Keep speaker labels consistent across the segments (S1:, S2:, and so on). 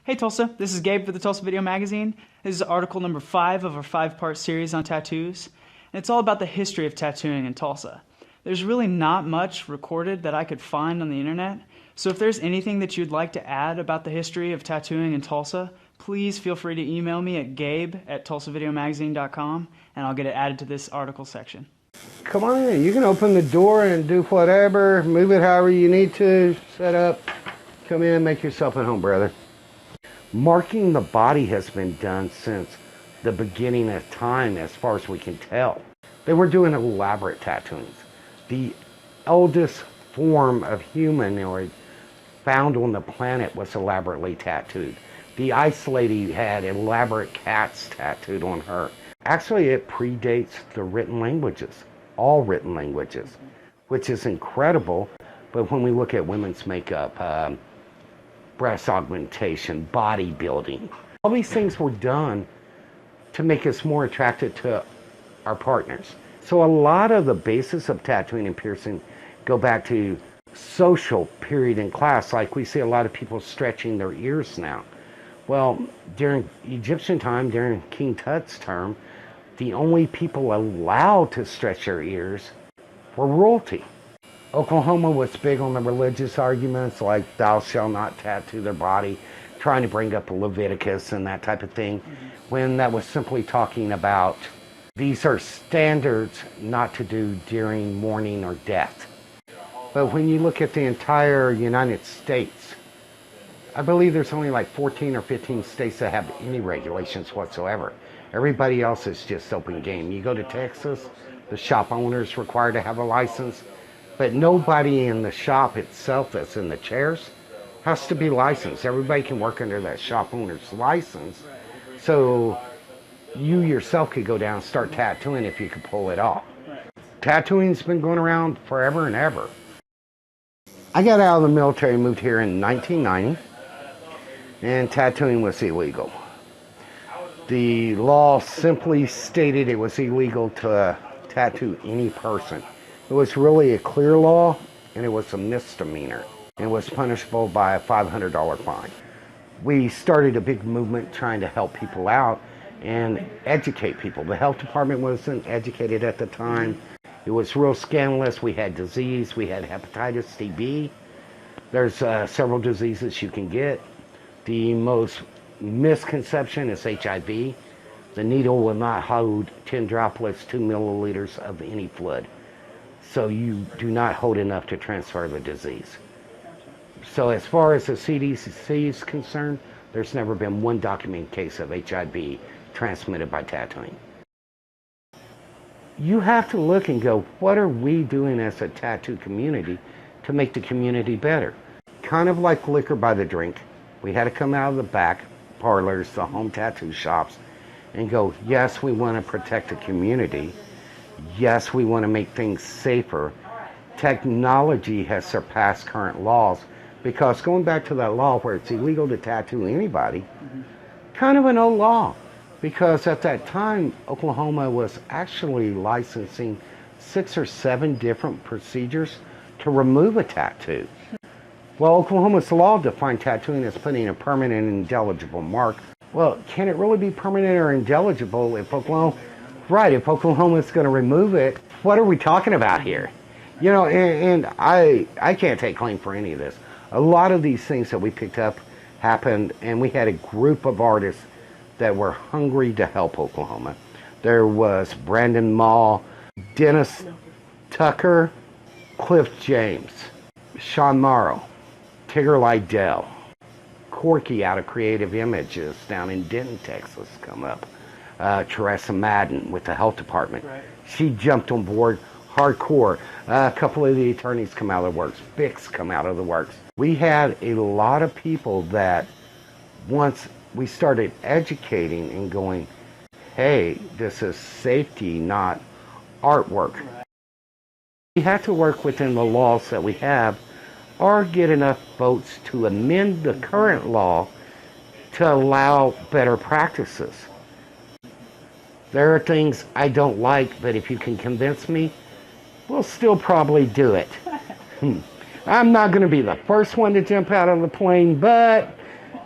S1: Hey Tulsa, this is Gabe for the Tulsa Video Magazine. This is article number 5 of our 5-part series on tattoos, and it's all about the history of tattooing in Tulsa. There's really not much recorded that I could find on the internet, so if there's anything that you'd like to add about the history of tattooing in Tulsa, please feel free to email me at gabe@tulsavideomagazine.com and I'll get it added to this article section.
S2: Come on in. You can open the door and do whatever, move it however you need to, set up, come in, make yourself at home, brother. Marking the body has been done since the beginning of time, as far as we can tell. They were doing elaborate tattooings. The eldest form of humanoid found on the planet was elaborately tattooed. The ice lady had elaborate cats tattooed on her. Actually, it predates the written languages, all written languages, which is incredible. But when we look at women's makeup, breast augmentation, bodybuilding, all these things were done to make us more attracted to our partners. So a lot of the basis of tattooing and piercing go back to social period in class. Like we see a lot of people stretching their ears now. Well, during Egyptian time, during King Tut's term, the only people allowed to stretch their ears were royalty. Oklahoma was big on the religious arguments like thou shalt not tattoo their body, trying to bring up Leviticus and that type of thing, when that was simply talking about these are standards not to do during mourning or death. But when you look at the entire United States, I believe there's only like 14 or 15 states that have any regulations whatsoever. Everybody else is just open game. You go to Texas, the shop owner is required to have a license. But nobody in the shop itself that's in the chairs has to be licensed. Everybody can work under that shop owner's license. So you yourself could go down and start tattooing if you could pull it off. Tattooing's been going around forever and ever. I got out of the military and moved here in 1990, and tattooing was illegal. The law simply stated it was illegal to tattoo any person. It was really a clear law, and it was a misdemeanor. It was punishable by a $500 fine. We started a big movement trying to help people out and educate people. The health department wasn't educated at the time. It was real scandalous. We had disease. We had hepatitis, TB. There's several diseases you can get. The most misconception is HIV. The needle will not hold 10 droplets, 2 milliliters of any fluid. So you do not hold enough to transfer the disease. So as far as the CDC is concerned, there's never been one documented case of HIV transmitted by tattooing. You have to look and go, what are we doing as a tattoo community to make the community better? Kind of like liquor by the drink. We had to come out of the back parlors, the home tattoo shops, and go, yes, we want to protect the community. Yes, we want to make things safer. Technology has surpassed current laws, because going back to that law where it's illegal to tattoo anybody, kind of an old law, because at that time, Oklahoma was actually licensing 6 or 7 different procedures to remove a tattoo. Well, Oklahoma's law defined tattooing as putting a permanent indelible mark. Well, can it really be permanent or indelible if Oklahoma... Right, if Oklahoma's going to remove it, what are we talking about here? You know, and I can't take claim for any of this. A lot of these things that we picked up happened, and we had a group of artists that were hungry to help Oklahoma. There was Brandon Mall, Dennis Tucker, Cliff James, Sean Morrow, Tigger Lydell, Corky out of Creative Images down in Denton, Texas, come up. Teresa Madden with the health department. Right. She jumped on board hardcore. A couple of the attorneys come out of the works. Bix come out of the works. We had a lot of people that once we started educating and going, hey, this is safety, not artwork. Right. We have to work within the laws that we have or get enough votes to amend the current law to allow better practices. There are things I don't like, but if you can convince me, we'll still probably do it. I'm not going to be the first one to jump out of the plane, but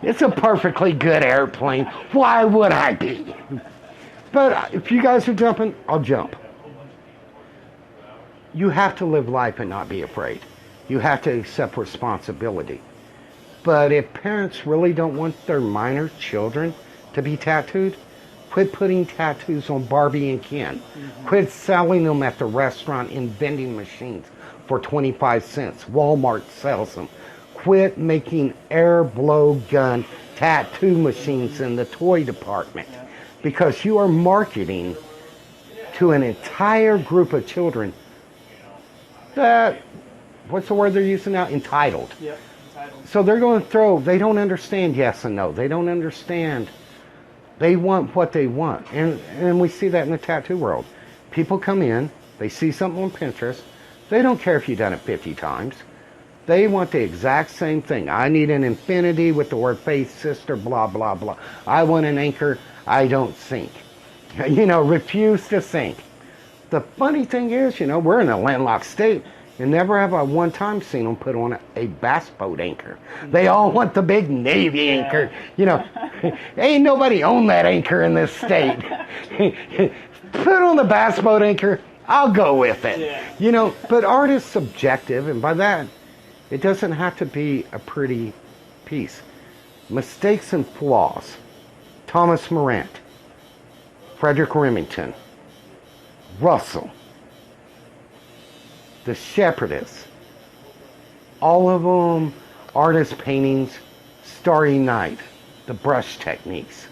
S2: It's a perfectly good airplane. Why would I be? But if you guys are jumping, I'll jump. You have to live life and not be afraid. You have to accept responsibility. But if parents really don't want their minor children to be tattooed, quit putting tattoos on Barbie and Ken. Quit selling them at the restaurant in vending machines for 25 cents. Walmart sells them. Quit making air blow gun tattoo machines in the toy department, because you are marketing to an entire group of children that, what's the word they're using now? Entitled.
S1: Yep, entitled.
S2: So they're going to they don't understand yes and no. They don't understand. They want what they want. And we see that in the tattoo world. People come in, they see something on Pinterest. They don't care if you've done it 50 times. They want the exact same thing. I need an infinity with the word faith, sister, blah, blah, blah. I want an anchor. I don't sink. Refuse to sink. The funny thing is, we're in a landlocked state, and never have I one time seen them put on a bass boat anchor. They all want the big Navy anchor. Ain't nobody own that anchor in this state. Put on the bass boat anchor, I'll go with it. But art is subjective, and by that, it doesn't have to be a pretty piece. Mistakes and flaws. Thomas Morant, Frederick Remington, Russell, The Shepherdess, all of them artist paintings, Starry Night, the brush techniques.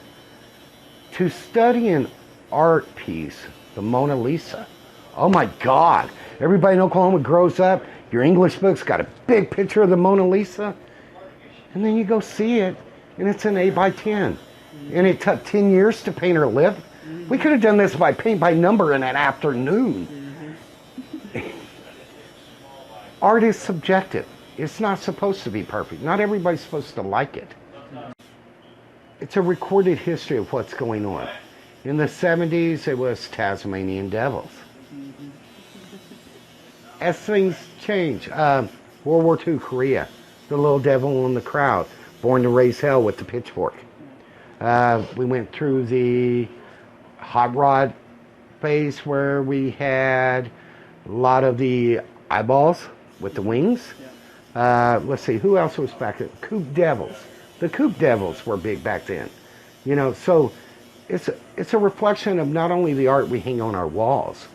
S2: To study an art piece, the Mona Lisa, oh my God, everybody in Oklahoma grows up, your English book's got a big picture of the Mona Lisa, and then you go see it, and it's an 8 by 10. And it took 10 years to paint her lip. We could have done this by paint by number in an afternoon. Art is subjective. It's not supposed to be perfect. Not everybody's supposed to like it. It's a recorded history of what's going on. In the 70s, it was Tasmanian devils. As things change, World War II, Korea, the little devil in the crowd, born to raise hell with the pitchfork. We went through the hot rod phase where we had a lot of the eyeballs with the wings. Let's see, who else was back then? Coupe Devils. The Coupe Devils were big back then. So it's a reflection of not only the art we hang on our walls,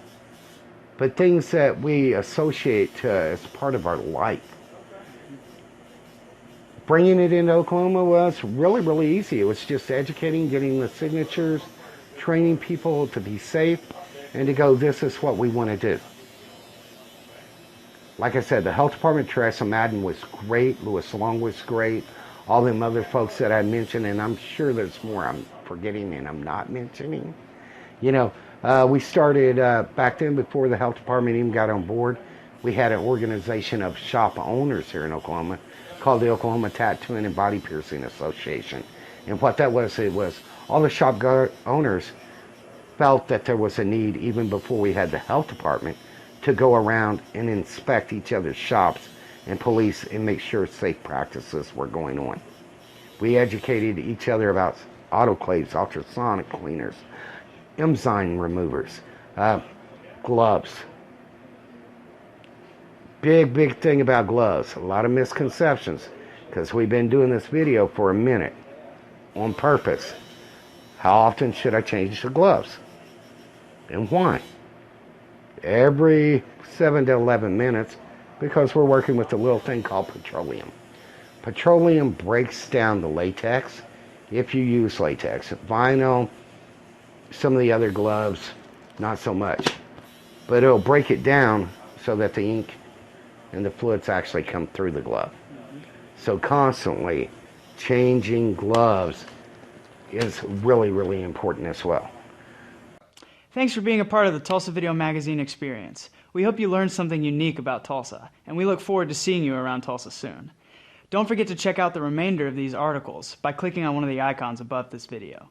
S2: but things that we associate to as part of our life. Bringing it into Oklahoma was really, really easy. It was just educating, getting the signatures, training people to be safe, and to go, this is what we want to do. Like I said, the health department, Teresa Madden was great, Lewis Long was great, all them other folks that I mentioned, and I'm sure there's more I'm forgetting and I'm not mentioning. We started back then, before the health department even got on board, we had an organization of shop owners here in Oklahoma called the Oklahoma Tattooing and Body Piercing Association. And what that was, it was all the shop owners felt that there was a need, even before we had the health department, to go around and inspect each other's shops and police and make sure safe practices were going on. We educated each other about autoclaves, ultrasonic cleaners, enzyme removers, gloves. Big thing about gloves. A lot of misconceptions, because we've been doing this video for a minute on purpose. How often should I change the gloves? And why? Every 7 to 11 minutes, because we're working with a little thing called petroleum. Petroleum breaks down the latex if you use latex. Vinyl, some of the other gloves, not so much. But it'll break it down so that the ink and the fluids actually come through the glove. So constantly changing gloves is really, really important as well.
S1: Thanks for being a part of the Tulsa Video Magazine experience. We hope you learned something unique about Tulsa, and we look forward to seeing you around Tulsa soon. Don't forget to check out the remainder of these articles by clicking on one of the icons above this video.